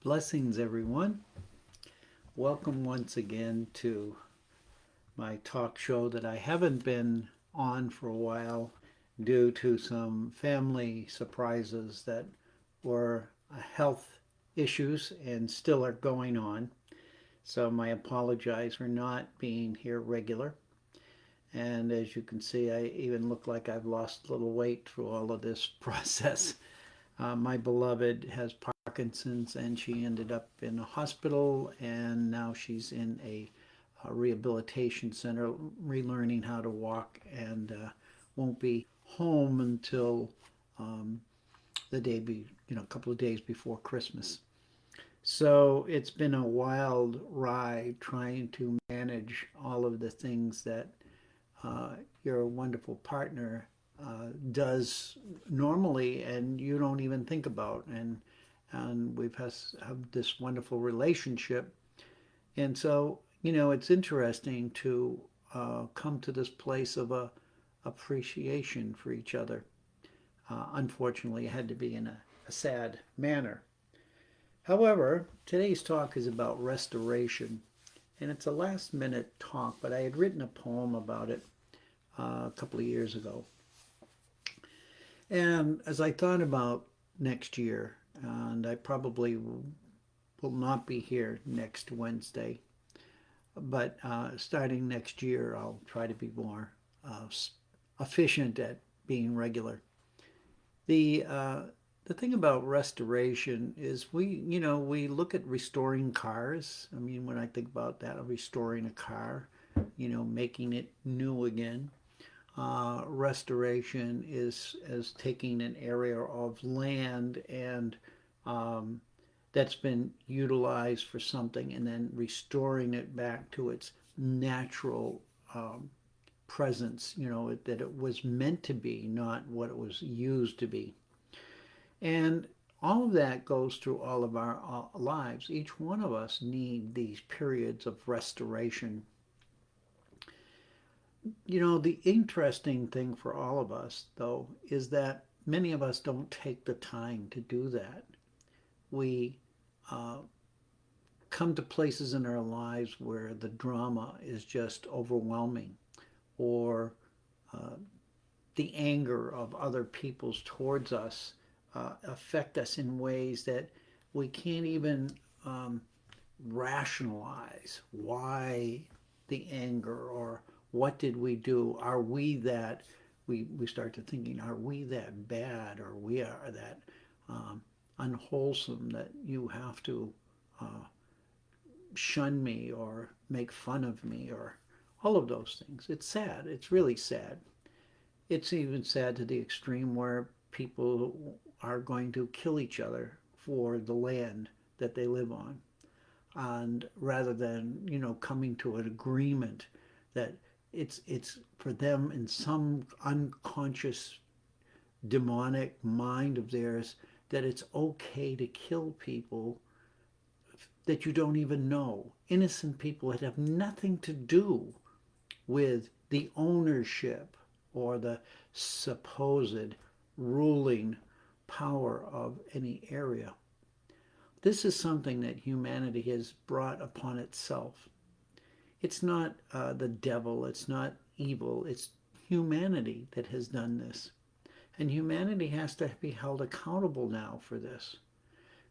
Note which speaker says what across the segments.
Speaker 1: Blessings, everyone. Welcome once again to my talk show that I haven't been on for a while due to some family surprises that were health issues and still are going on. So, I apologize for not being here regular. And as you can see, I even look like I've lost a little weight through all of this process. My beloved has Parkinson's, and she ended up in a hospital, and now she's in a rehabilitation center, relearning how to walk, and won't be home until um, a couple of days before Christmas. So it's been a wild ride trying to manage all of the things that your wonderful partner does normally and you don't even think about. And we've have this wonderful relationship. And so, it's interesting to come to this place of appreciation for each other. Unfortunately, it had to be in a sad manner. However, today's talk is about restoration. And it's a last minute talk, but I had written a poem about it a couple of years ago. And as I thought about next year, and I probably will not be here next Wednesday, but starting next year, I'll try to be more uh, efficient at being regular. The uh, the thing about restoration is we look at restoring cars. I mean, when I think about that, restoring a car, making it new again. Restoration is as taking an area of land and um, that's been utilized for something and then restoring it back to its natural presence, that it was meant to be, not what it was used to be. And all of that goes through all of our lives. Each one of us need these periods of restoration. The interesting thing for all of us, though, is that many of us don't take the time to do that. We uh, come to places in our lives where the drama is just overwhelming, or uh, the anger of other people's towards us affect us in ways that we can't even um, rationalize why the anger, or what did we do? Are we that? We start to thinking, are we that bad, or we are that um, unwholesome that you have to uh, shun me or make fun of me, or all of those things. It's sad. It's really sad. It's even sad to the extreme where people are going to kill each other for the land that they live on. And rather than, coming to an agreement that it's for them in some unconscious demonic mind of theirs that it's okay to kill people that you don't even know, innocent people that have nothing to do with the ownership or the supposed ruling power of any area. This is something that humanity has brought upon itself. It's not the devil, it's not evil, it's humanity that has done this. And humanity has to be held accountable now for this.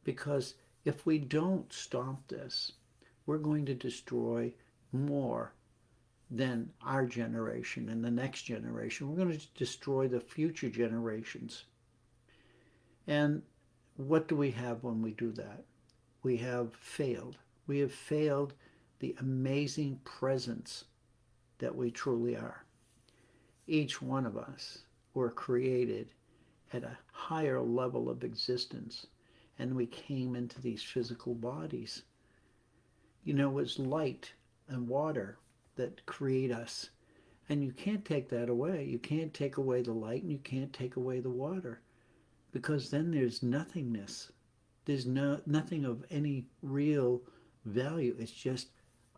Speaker 1: Because if we don't stop this, we're going to destroy more than our generation and the next generation. We're going to destroy the future generations. And what do we have when we do that? We have failed. We have failed the amazing presence that we truly are. Each one of us were created at a higher level of existence, and we came into these physical bodies. It's light and water that create us. And you can't take that away. You can't take away the light and you can't take away the water, because then there's nothingness. There's nothing of any real value. It's just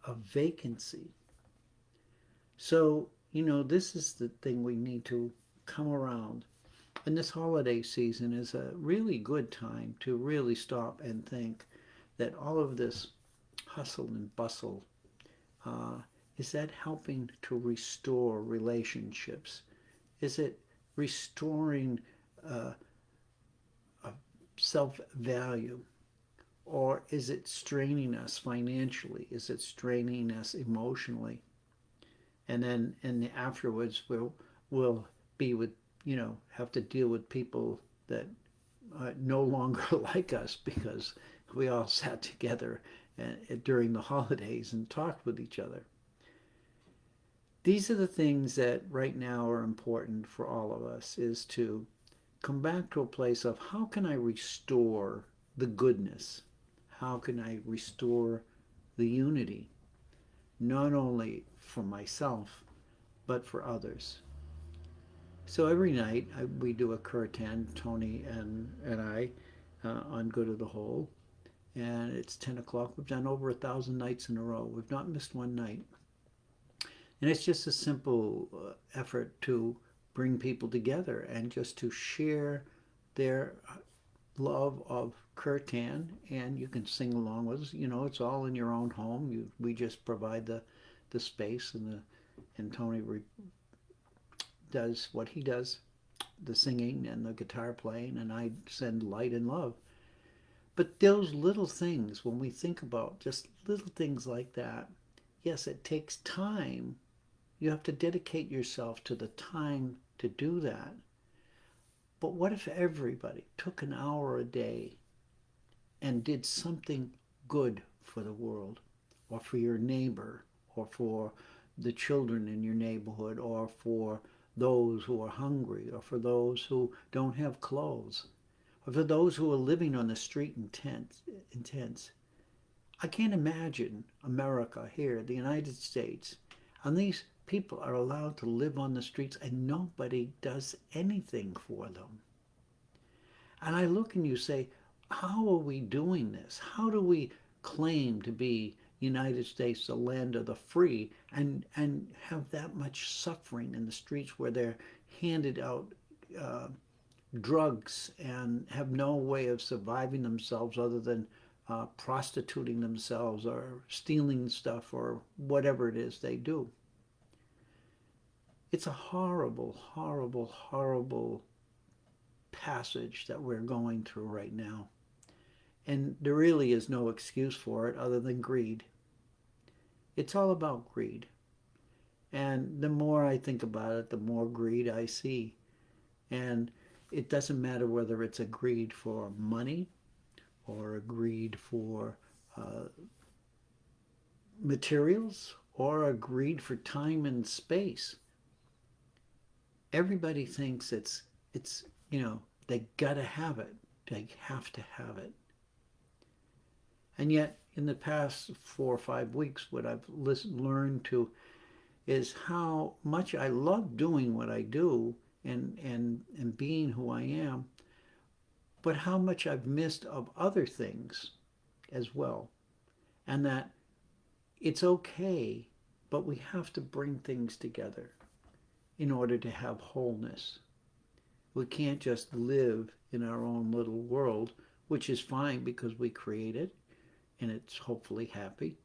Speaker 1: a vacancy. So, this is the thing we need to come around. And this holiday season is a really good time to really stop and think that all of this hustle and bustle, uh, is that helping to restore relationships? Is it restoring uh, a self-value? Or is it straining us financially? Is it straining us emotionally? And then afterwards we'll be with, have to deal with people that no longer like us because we all sat together during the holidays and talked with each other. These are the things that right now are important for all of us, is to come back to a place of how can I restore the goodness? How can I restore the unity, not only for myself, but for others? So every night we do a kirtan, Tony and I, on Good of the Whole, and it's 10 o'clock. We've done over 1,000 nights in a row. We've not missed one night. And it's just a simple effort to bring people together and just to share their love of kirtan, and you can sing along with us. It's all in your own home. We just provide the space, and Tony does what he does, the singing and the guitar playing, and I send light and love. But those little things, when we think about just little things like that, yes, it takes time. You have to dedicate yourself to the time to do that. But what if everybody took an hour a day and did something good for the world, or for your neighbor, or for the children in your neighborhood, or for those who are hungry, or for those who don't have clothes, or for those who are living on the street in tents. I can't imagine America here, the United States, and these people are allowed to live on the streets and nobody does anything for them. And I look and you say, how are we doing this? How do we claim to be United States, the land of the free, and have that much suffering in the streets where they're handed out uh, drugs and have no way of surviving themselves other than prostituting themselves or stealing stuff or whatever it is they do? It's a horrible, horrible, horrible passage that we're going through right now. And there really is no excuse for it other than greed. It's all about greed. And the more I think about it, the more greed I see. And it doesn't matter whether it's a greed for money or a greed for uh, materials or a greed for time and space. Everybody thinks it's they gotta have it. They have to have it. And yet, in the past 4 or 5 weeks, what I've learned to is how much I love doing what I do and being who I am, but how much I've missed of other things as well. And that it's okay, but we have to bring things together in order to have wholeness. We can't just live in our own little world, which is fine because we create it and it's hopefully happy.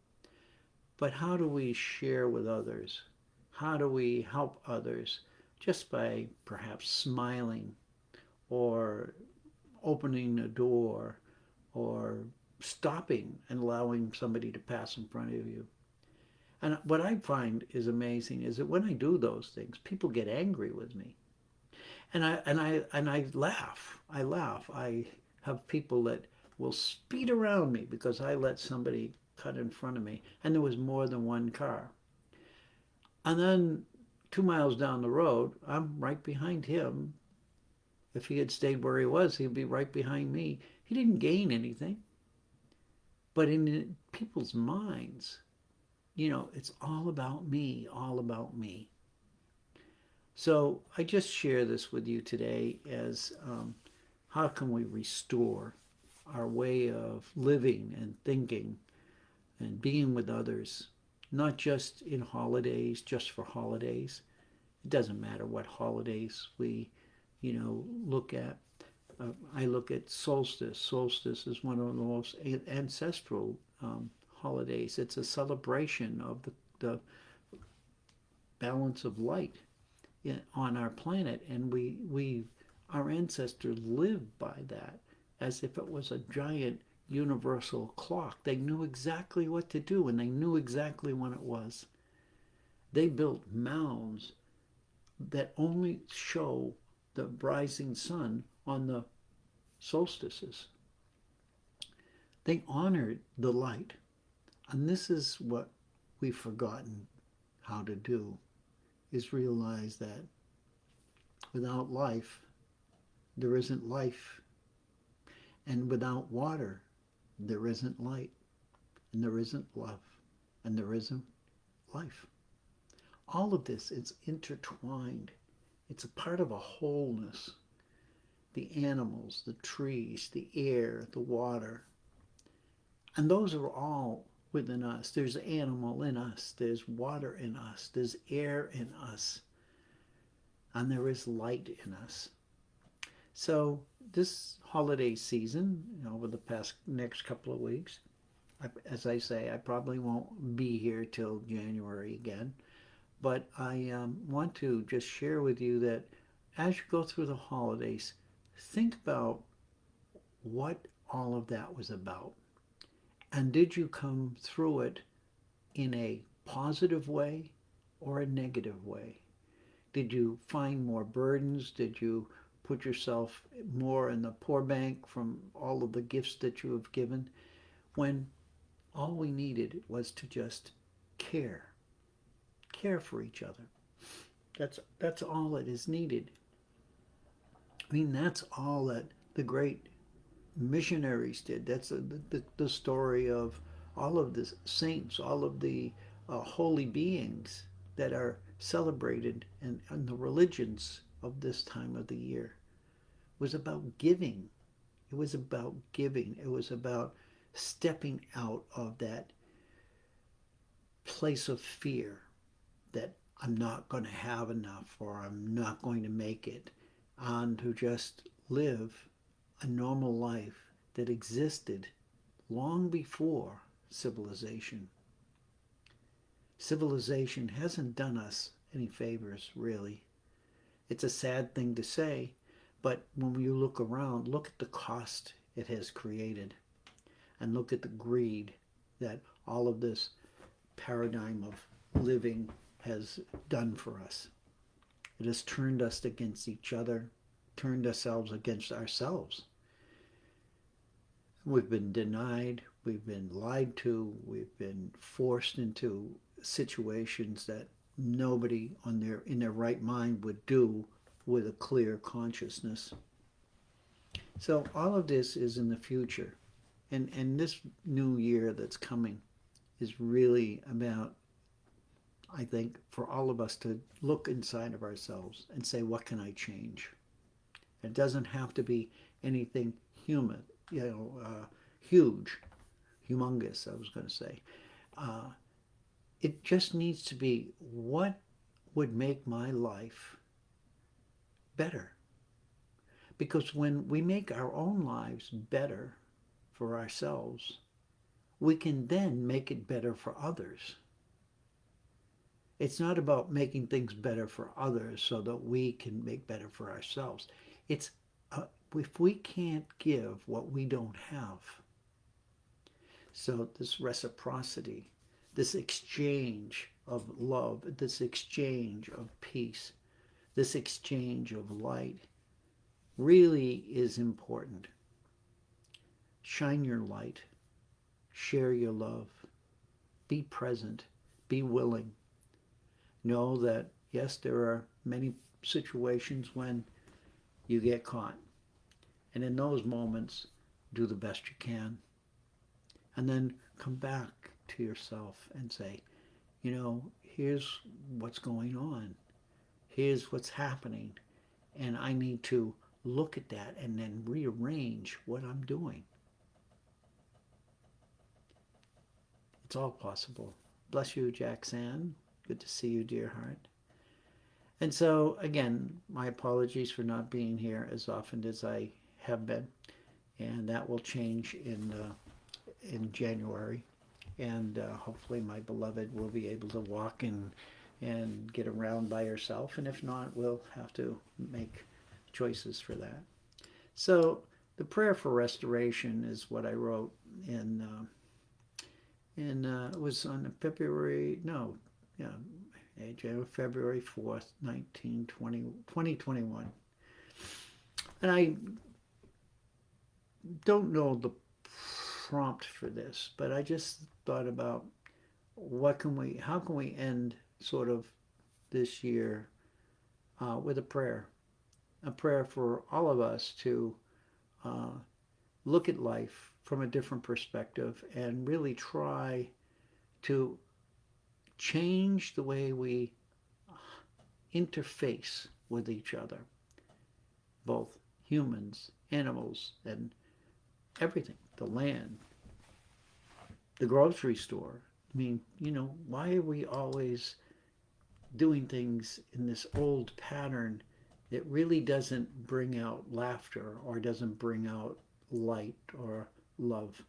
Speaker 1: But how do we share with others? How do we help others? Just by perhaps smiling or opening a door or stopping and allowing somebody to pass in front of you. And what I find is amazing is that when I do those things, people get angry with me. And I laugh. I laugh. I have people that will speed around me because I let somebody cut in front of me, and there was more than one car. And then 2 miles down the road, I'm right behind him. If he had stayed where he was, he'd be right behind me. He didn't gain anything. But in people's minds, it's all about me, all about me. So I just share this with you today as how can we restore our way of living and thinking and being with others, not just in holidays, just for holidays. It doesn't matter what holidays we, look at. I look at solstice. Solstice is one of the most ancestral holidays. It's a celebration of the balance of light on our planet, and we our ancestors lived by that as if it was a giant universal clock. They knew exactly what to do, and they knew exactly when it was. They built mounds that only show the rising sun on the solstices. They honored the light. And this is what we've forgotten how to do, is realize that without life, there isn't life. And without water, there isn't light. And there isn't love. And there isn't life. All of this is intertwined. It's a part of a wholeness. The animals, the trees, the air, the water. And those are all within us. There's animal in us. There's water in us. There's air in us. And there is light in us. So this holiday season, over the past next couple of weeks, as I say, I probably won't be here till January again. But I want to just share with you that as you go through the holidays, think about what all of that was about. And did you come through it in a positive way or a negative way? Did you find more burdens? Did you put yourself more in the poor bank from all of the gifts that you have given? When all we needed was to just care. Care for each other. That's all that is needed. I mean, that's all that the great missionaries did. That's the story of all of the saints, all of the holy beings that are celebrated in the religions of this time of the year. It was about giving. It was about giving. It was about stepping out of that place of fear that I'm not going to have enough or I'm not going to make it, and to just live a normal life that existed long before civilization. Civilization hasn't done us any favors, really. It's a sad thing to say, but when you look around, look at the cost it has created, and look at the greed that all of this paradigm of living has done for us. It has turned us against each other, turned ourselves against ourselves. We've been denied, we've been lied to, we've been forced into situations that nobody in their right mind would do with a clear consciousness. So all of this is in the future. And this new year that's coming is really about, I think, for all of us to look inside of ourselves and say, what can I change? It doesn't have to be anything human, huge, humongous, I was going to say. It just needs to be, what would make my life better? Because when we make our own lives better for ourselves, we can then make it better for others. It's not about making things better for others so that we can make better for ourselves. It's if we can't give what we don't have. So this reciprocity, this exchange of love, this exchange of peace, this exchange of light really is important. Shine your light, share your love, be present, be willing. Know that, yes, there are many situations when you get caught. And in those moments, do the best you can. And then come back to yourself and say, here's what's going on. Here's what's happening. And I need to look at that and then rearrange what I'm doing. It's all possible. Bless you, Jackson. Good to see you, dear heart. And so, again, my apologies for not being here as often as I have been, and that will change in January. And hopefully, my beloved will be able to walk and get around by herself. And if not, we'll have to make choices for that. So, the prayer for restoration is what I wrote it was on February, no, yeah, February 4th, 2021. And I don't know the prompt for this, but I just thought about how can we end sort of this year with a prayer for all of us to uh, look at life from a different perspective and really try to change the way we interface with each other, both humans, animals, and everything, the land, the grocery store. I mean, why are we always doing things in this old pattern that really doesn't bring out laughter or doesn't bring out light or love?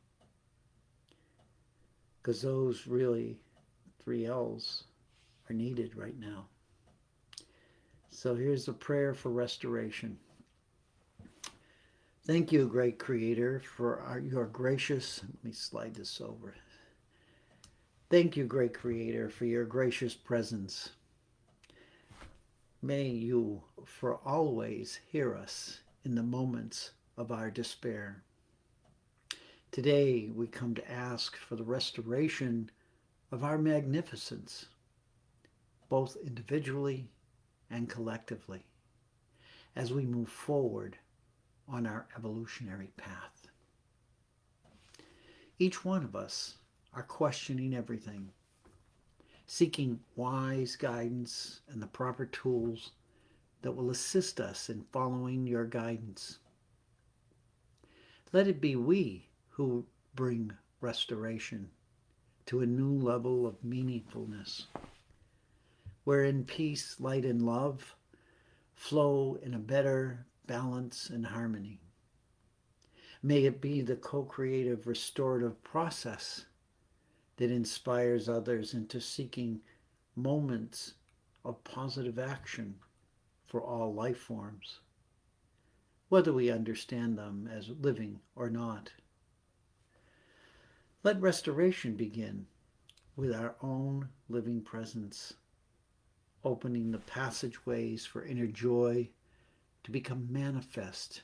Speaker 1: Because those really 3 L's are needed right now. So here's a prayer for restoration. Thank you, great Creator, for your gracious. Let me slide this over. Thank you, great Creator, for your gracious presence. May you for always hear us in the moments of our despair. Today we come to ask for the restoration of our magnificence, both individually and collectively, as we move forward on our evolutionary path. Each one of us are questioning everything, seeking wise guidance and the proper tools that will assist us in following your guidance. Let it be we who bring restoration to a new level of meaningfulness, wherein peace, light, and love flow in a better balance and harmony. May it be the co-creative restorative process that inspires others into seeking moments of positive action for all life forms, whether we understand them as living or not. Let restoration begin with our own living presence, opening the passageways for inner joy to become manifest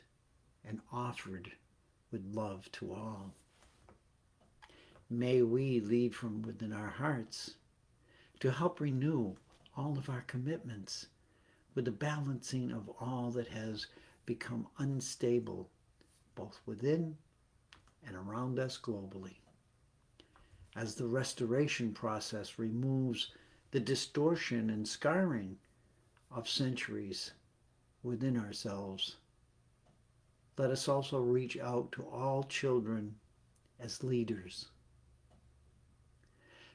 Speaker 1: and offered with love to all. May we lead from within our hearts to help renew all of our commitments with the balancing of all that has become unstable, both within and around us globally. As the restoration process removes the distortion and scarring of centuries within ourselves, let us also reach out to all children as leaders.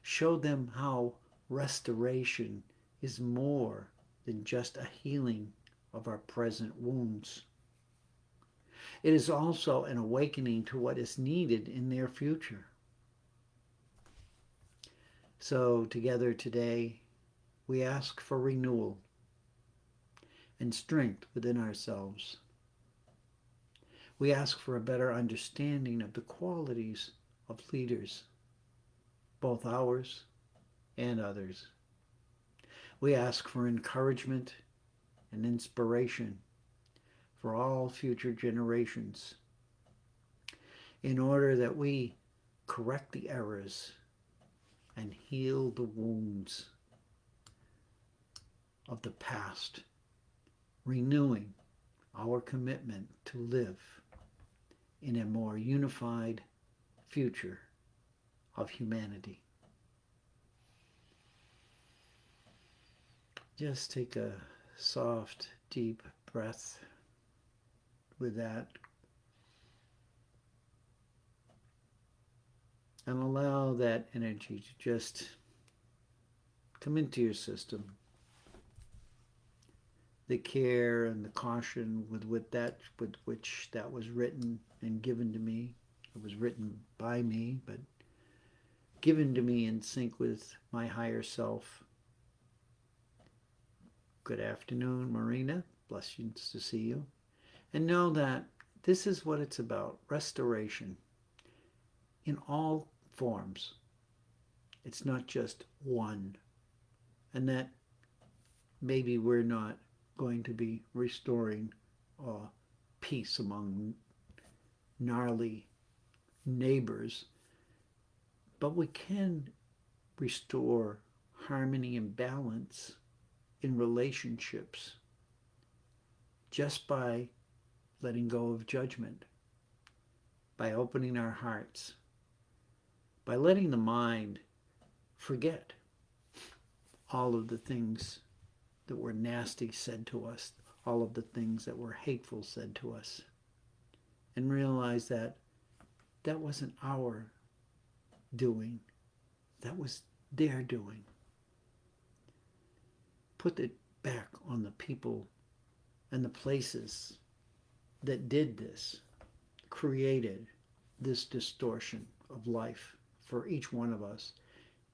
Speaker 1: Show them how restoration is more than just a healing of our present wounds. It is also an awakening to what is needed in their future. So together today, we ask for renewal and strength within ourselves. We ask for a better understanding of the qualities of leaders, both ours and others. We ask for encouragement and inspiration for all future generations in order that we correct the errors and heal the wounds of the past, renewing our commitment to live in a more unified future of humanity. Just take a soft, deep breath with that and allow that energy to just come into your system. the care and the caution with which that was written and given to me. It was written by me, but given to me in sync with my higher self. Good afternoon, Marina. Blessings to see you. And know that this is what it's about, restoration in all forms. It's not just one. And that maybe we're not going to be restoring peace among gnarly neighbors, but we can restore harmony and balance in relationships just by letting go of judgment, by opening our hearts, by letting the mind forget all of the things that were nasty said to us, all of the things that were hateful said to us, and realize that that wasn't our doing, that was their doing. Put it back on the people and the places that did this, created this distortion of life for each one of us.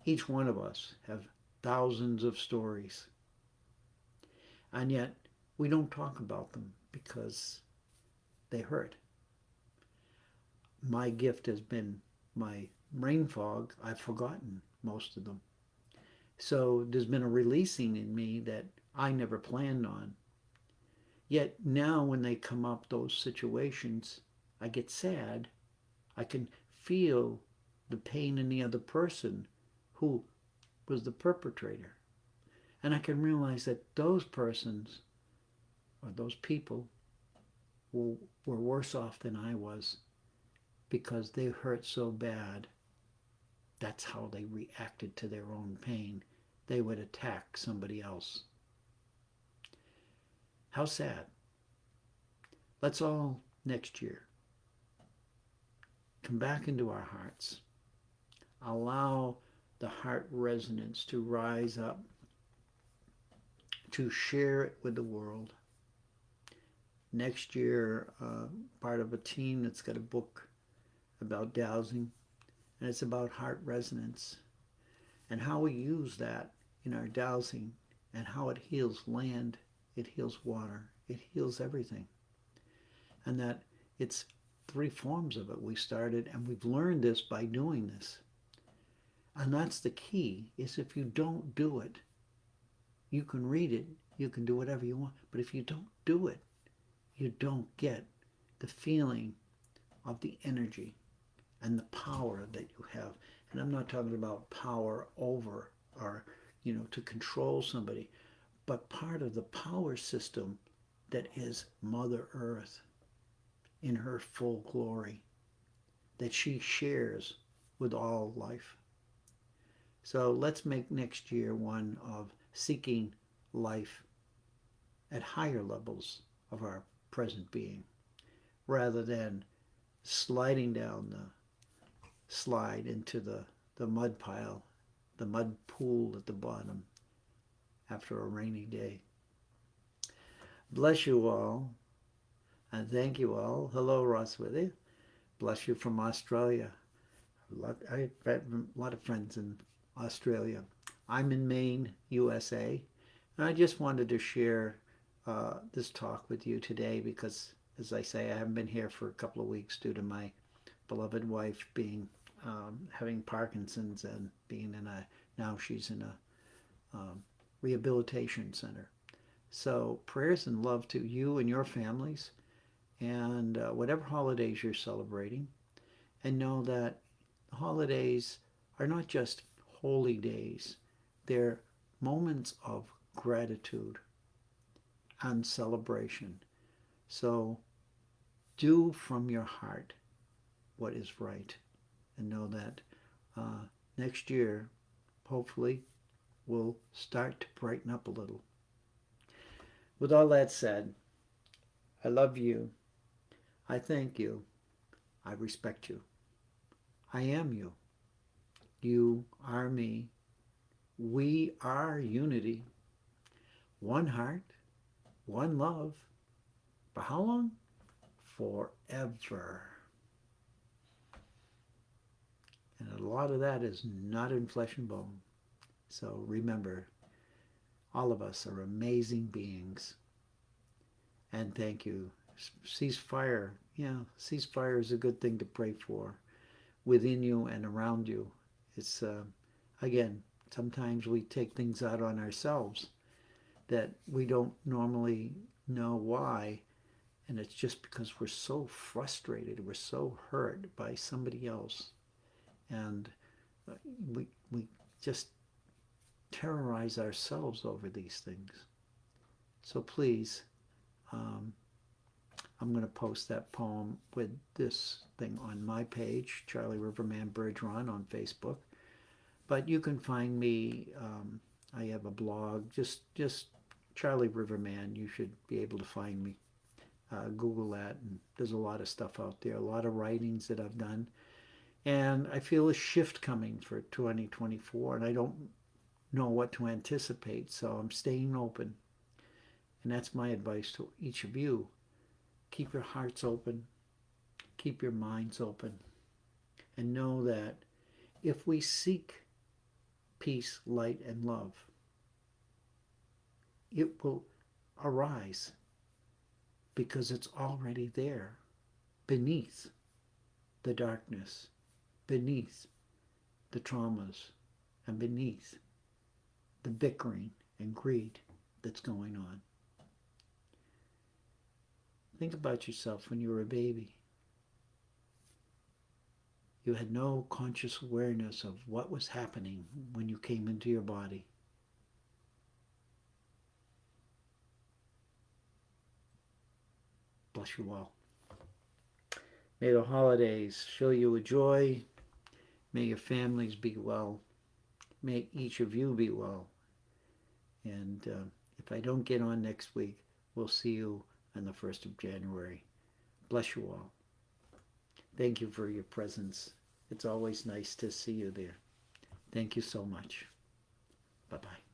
Speaker 1: Each one of us have thousands of stories. And yet we don't talk about them because they hurt. My gift has been my brain fog. I've forgotten most of them. So there's been a releasing in me that I never planned on. Yet now when they come up, those situations, I get sad. I can feel the pain in the other person who was the perpetrator. And I can realize that those persons or those people were worse off than I was because they hurt so bad. That's how they reacted to their own pain. They would attack somebody else. How sad. Let's all next year come back into our hearts. Allow the heart resonance to rise up, to share it with the world. Next year, part of a team that's got a book about dowsing, and it's about heart resonance and how we use that in our dowsing and how it heals land, it heals water, it heals everything. And that it's 3 forms of it. We started and we've learned this by doing this. And that's the key, is if you don't do it, you can read it, you can do whatever you want, but if you don't do it, you don't get the feeling of the energy and the power that you have. And I'm not talking about power over or, to control somebody, but part of the power system that is Mother Earth in her full glory that she shares with all life. So let's make next year one of seeking life at higher levels of our present being rather than sliding down the slide into the mud pile, the mud pool at the bottom after a rainy day. Bless you all, and thank you all. Hello, Roswithy. Bless you from Australia. I've got a lot of friends in Australia. I'm in Maine, USA, and I just wanted to share this talk with you today because, as I say, I haven't been here for a couple of weeks due to my beloved wife being having Parkinson's and being now she's in a rehabilitation center. So prayers and love to you and your families and whatever holidays you're celebrating. And know that the holidays are not just holy days. They're moments of gratitude and celebration. So do from your heart what is right. And know that next year, hopefully, will start to brighten up a little. With all that said, I love you. I thank you. I respect you. I am you. You are me. We are unity. One heart, one love. For how long? Forever. And a lot of that is not in flesh and bone. So remember, all of us are amazing beings. And thank you. Ceasefire. Yeah, ceasefire is a good thing to pray for within you and around you. It's, again, sometimes we take things out on ourselves that we don't normally know why. And it's just because we're so frustrated, we're so hurt by somebody else. And we just terrorize ourselves over these things. So please, um, I'm going to post that poem with this thing on my page, Charlie Riverman Bergeron on Facebook. But you can find me. I have a blog. Just Charlie Riverman. You should be able to find me. Google that, and there's a lot of stuff out there. A lot of writings that I've done, and I feel a shift coming for 2024, and I don't know what to anticipate. So I'm staying open, and that's my advice to each of you. Keep your hearts open, keep your minds open, and know that if we seek peace, light, and love, it will arise because it's already there beneath the darkness, beneath the traumas, and beneath the bickering and greed that's going on. Think about yourself when you were a baby. You had no conscious awareness of what was happening when you came into your body. Bless you all. May the holidays fill you with joy. May your families be well. May each of you be well. And if I don't get on next week, we'll see you on the 1st of January. Bless you all. Thank you for your presence. It's always nice to see you there. Thank you so much. Bye-bye.